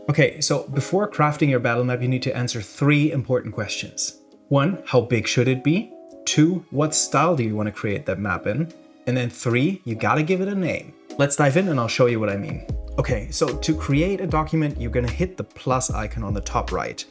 Okay, so before crafting your battle map, you need to answer 3 important questions. 1, how big should it be? 2, what style do you want to create that map in? And then 3, you gotta give it a name. Let's dive in and I'll show you what I mean. Okay, so to create a document, you're gonna hit the plus icon on the top right.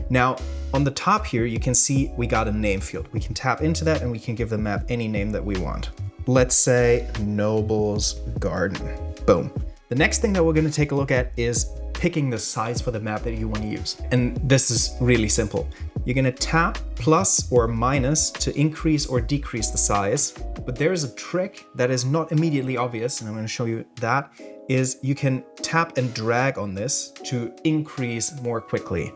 Now, on the top here, you can see we got a name field. We can tap into that and we can give the map any name that we want. Let's say Noble's Garden. Boom. The next thing that we're gonna take a look at is picking the size for the map that you want to use. And this is really simple. You're gonna tap plus or minus to increase or decrease the size. But there's a trick that is not immediately obvious, and I'm gonna show you that, is you can tap and drag on this to increase more quickly.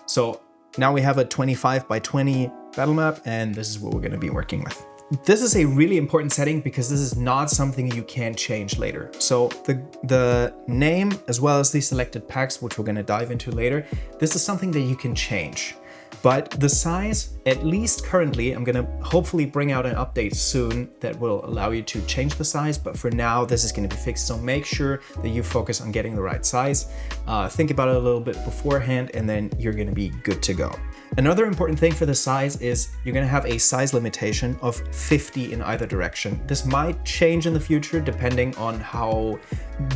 So now we have a 25 by 20 battle map, and this is what we're gonna be working with. This is a really important setting because this is not something you can change later. So the name as well as the selected packs, which we're going to dive into later, this is something that you can change. But the size, at least currently, I'm going to hopefully bring out an update soon that will allow you to change the size. But for now, this is going to be fixed. So make sure that you focus on getting the right size. Think about it a little bit beforehand, and then you're going to be good to go. Another important thing for the size is you're going to have a size limitation of 50 in either direction. This might change in the future depending on how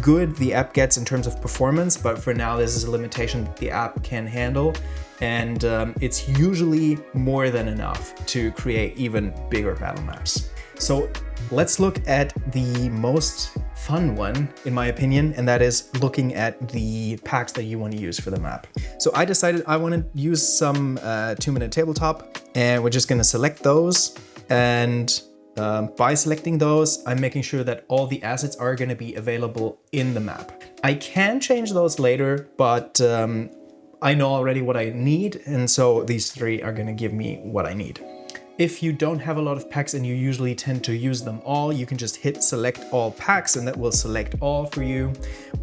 good the app gets in terms of performance, but for now this is a limitation the app can handle, and it's usually more than enough to create even bigger battle maps. So let's look at the most fun one, in my opinion, and that is looking at the packs that you want to use for the map. So I decided I want to use some 2-minute tabletop, and we're just going to select those. And by selecting those, I'm making sure that all the assets are going to be available in the map. I can change those later, but I know already what I need, and so these 3 are going to give me what I need. If you don't have a lot of packs and you usually tend to use them all, you can just hit select all packs and that will select all for you,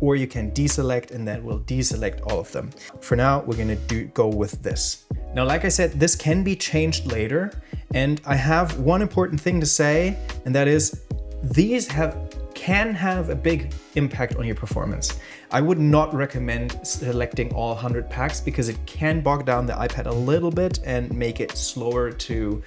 or you can deselect and that will deselect all of them. For now, we're gonna go with this. Now, like I said, this can be changed later, and I have one important thing to say, and that is these can have a big impact on your performance. I would not recommend selecting all 100 packs because it can bog down the iPad a little bit and make it slower to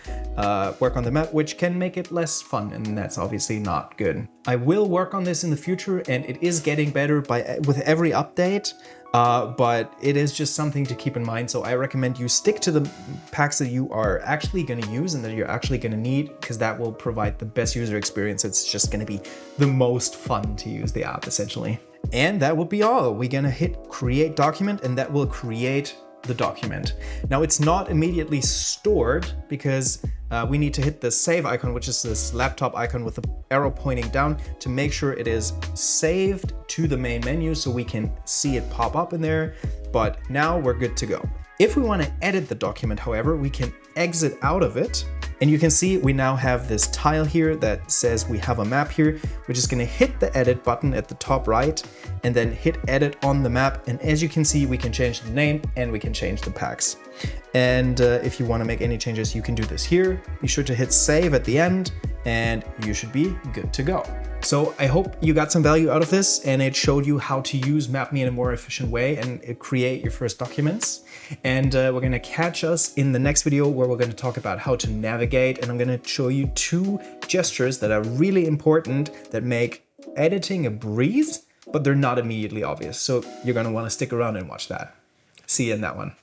work on the map, which can make it less fun, and that's obviously not good. I will work on this in the future, and it is getting better with every update, but it is just something to keep in mind. So I recommend you stick to the packs that you are actually going to use and that you're actually going to need, because that will provide the best user experience. It's just going to be the most fun to use the app, essentially. And that will be all. We're gonna hit create document, and that will create the document. Now, it's not immediately stored because we need to hit the save icon, which is this laptop icon with the arrow pointing down, to make sure it is saved to the main menu so we can see it pop up in there. But now we're good to go. If we want to edit the document, however, we can exit out of it. And you can see we now have this tile here that says we have a map here. We're just going to hit the edit button at the top right and then hit edit on the map. And as you can see, we can change the name and we can change the packs. And if you want to make any changes, you can do this here. Be sure to hit save at the end and you should be good to go. So I hope you got some value out of this, and it showed you how to use MapMe in a more efficient way and create your first documents. And we're going to catch us in the next video where we're going to talk about how to navigate, and I'm going to show you 2 gestures that are really important that make editing a breeze, but they're not immediately obvious. So you're going to want to stick around and watch that. See you in that one.